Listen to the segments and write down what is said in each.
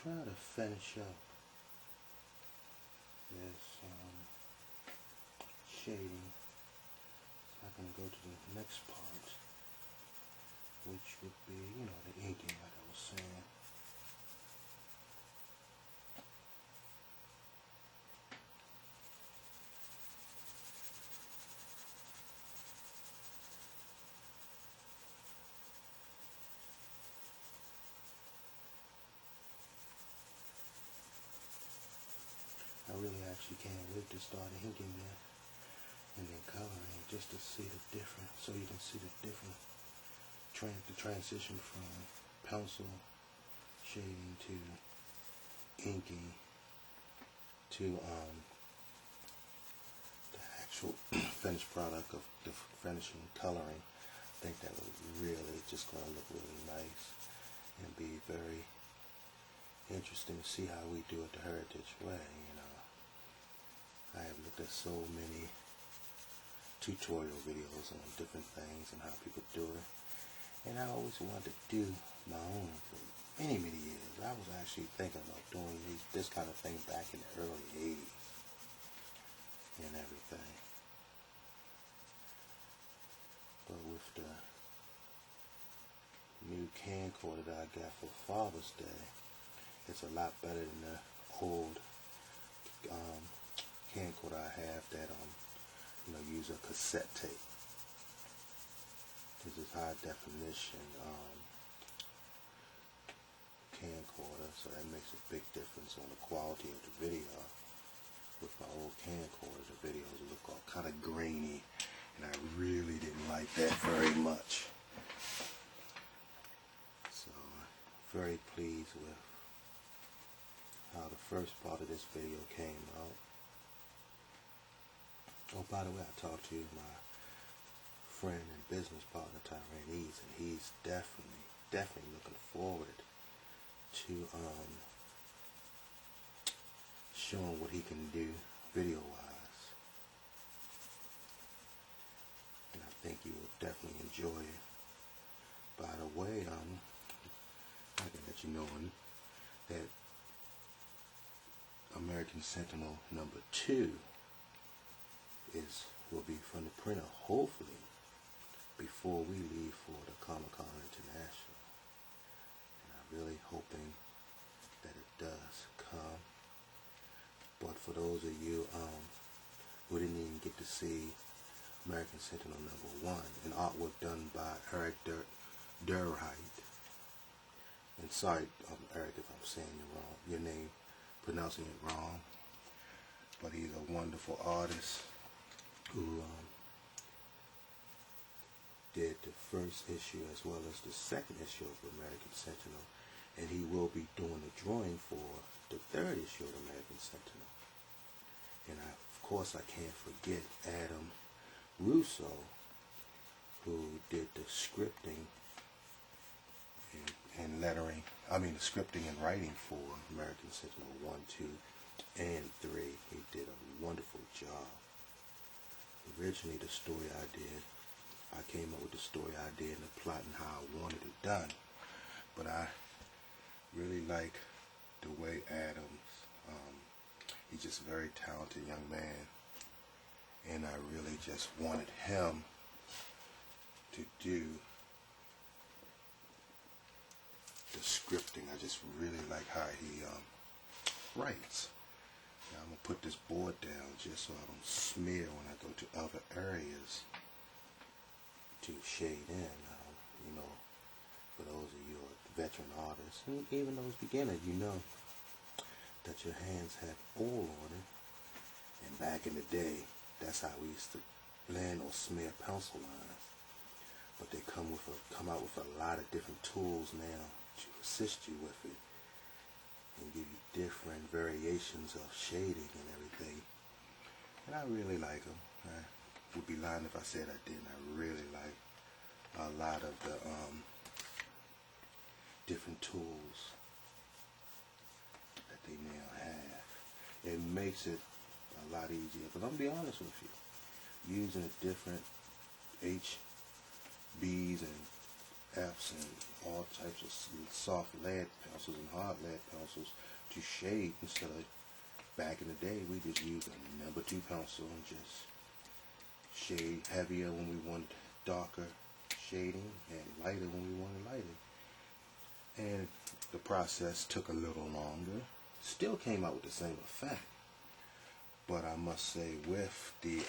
try to finish up this shading so I can go to the next part, which would be, the inking, like I was saying. I really actually can't wait to start inking there and then coloring, just to see the difference, so you can see the different the transition from pencil shading to inking to the actual finished product of the finishing coloring. I think that was really just going to look really nice and be very interesting to see how we do it the heritage way. I have looked at so many tutorial videos on different things and how people do it, and I always wanted to do my own for many years. I was actually thinking about doing this kind of thing back in the early 80s and everything, but with the new camcorder that I got for Father's Day, it's a lot better than the old camcorder I have that use a cassette tape. This is high definition camcorder, so that makes a big difference on the quality of the video. With my old camcorder, the videos look all kind of grainy, and I really didn't like that very much. So, very pleased with how the first part of this video came out. Oh, by the way, I talked to my friend and business partner, Tyrannese, and he's definitely looking forward to showing what he can do video-wise. And I think you will definitely enjoy it. By the way, I can let you know that American Sentinel #2 will be from the printer, hopefully, before we leave for the Comic-Con International. And I'm really hoping that it does come. But for those of you who didn't even get to see American Sentinel #1, an artwork done by Eric Durheit. And sorry, Eric, if I'm saying your name, pronouncing it wrong. But he's a wonderful artist who did the first issue as well as the second issue of American Sentinel, and he will be doing the drawing for the third issue of American Sentinel. And of course I can't forget Adam Russo, who did the scripting and lettering, the scripting and writing for American Sentinel 1, 2, and 3. He did a wonderful job. Originally, the story I came up with the story idea and the plot and how I wanted it done. But I really like the way Adams, he's just a very talented young man, and I really just wanted him to do the scripting. I just really like how he writes. Now I'm going to put this board down just so I don't smear when I go to other areas to shade in. For those of you who are veteran artists, and even those beginners, you know that your hands have oil on it. And back in the day, that's how we used to blend or smear pencil lines. But they come out with a lot of different tools now to assist you with it and give you different variations of shading and everything. And I really like them. I would be lying if I said I didn't. I really like a lot of the different tools that they now have. It makes it a lot easier. But I'm going to be honest with you. Using the different HBs and F's and all types of soft lead pencils and hard lead pencils to shade instead of back in the day we just used a number 2 pencil and just shade heavier when we wanted darker shading and lighter when we wanted lighter. And the process took a little longer. Still came out with the same effect. But I must say with the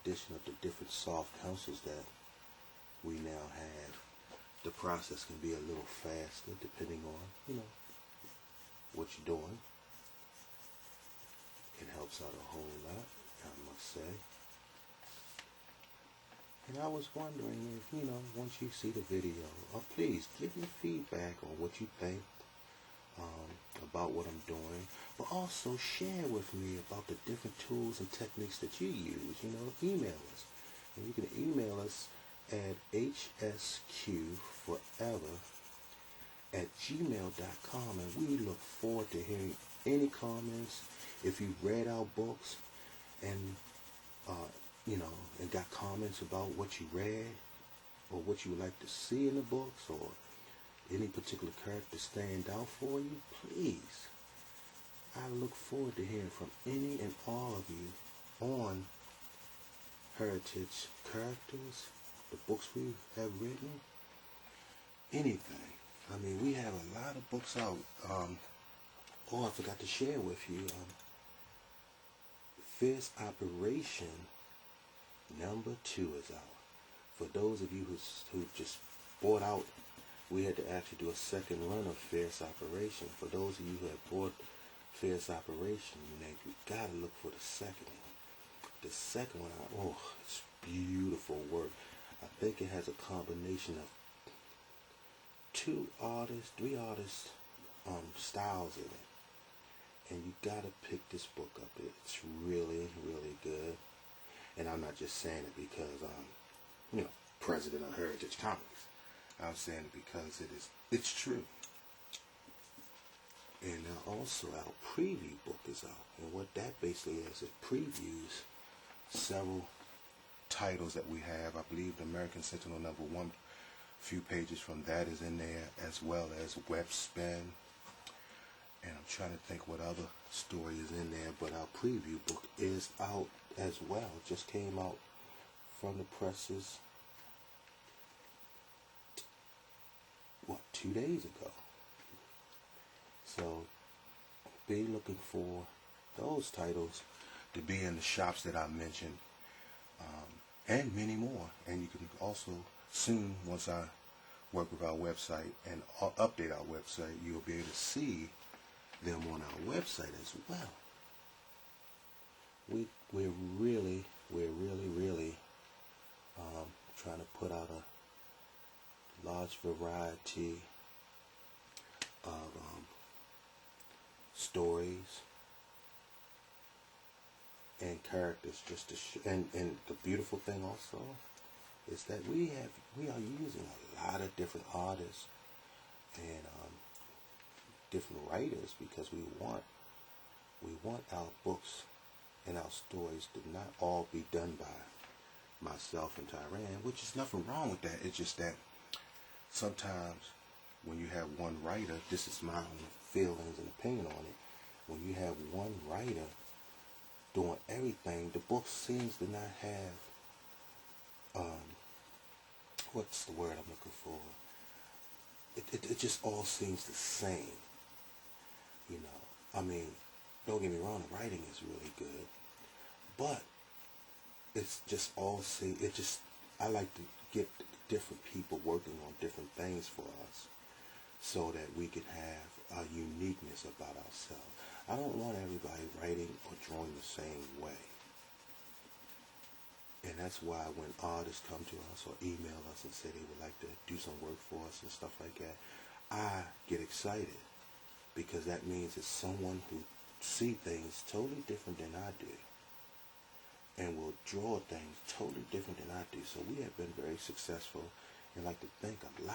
addition of the different soft pencils that we now have, the process can be a little faster depending on, what you're doing. It helps out a whole lot, I must say. And I was wondering if, once you see the video, please give me feedback on what you think about what I'm doing, but also share with me about the different tools and techniques that you use. Email us. And you can email us at hsqforever@gmail.com, and we look forward to hearing any comments. If you read our books and and got comments about what you read or what you would like to see in the books, or any particular character stand out for you, please, I look forward to hearing from any and all of you on heritage characters, the books we have written, anything. I mean, we have a lot of books out. I forgot to share with you, Fierce Operation #2 is out. For those of you who just bought out, we had to actually do a second run of Fierce Operation. For those of you who have bought Fierce Operation, you gotta look for the second one. The second one, it's beautiful work. I think it has a combination of 3 artists styles in it. And you gotta pick this book up. It's really, really good. And I'm not just saying it because I'm, president of Heritage Comics. I'm saying it because it's true. And also our preview book is out. And what that basically is, it previews several titles that we have. I believe the American Sentinel #1, a few pages from that is in there, as well as Web Spin. And I'm trying to think what other story is in there, but our preview book is out as well. Just came out from the presses, 2 days ago. So be looking for those titles to be in the shops that I mentioned, and many more. And you can also soon, once I work with our website and update our website, you'll be able to see them on our website as well. We're really trying to put out a large variety of stories and characters, just to and the beautiful thing also is that we are using a lot of different artists and different writers, because we want our books and our stories to not all be done by myself and Tyran, which is nothing wrong with that. It's just that sometimes when you have one writer, this is my own feelings and opinion on it, when you have one writer doing everything, the book seems to not have, what's the word I'm looking for? It just all seems the same. I mean, don't get me wrong, the writing is really good, but it's just I like to get different people working on different things for us so that we can have a uniqueness about ourselves. I don't want everybody writing or drawing the same way. And that's why when artists come to us or email us and say they would like to do some work for us and stuff like that, I get excited, because that means it's someone who see things totally different than I do and will draw things totally different than I do. So we have been very successful, and like to thank a lot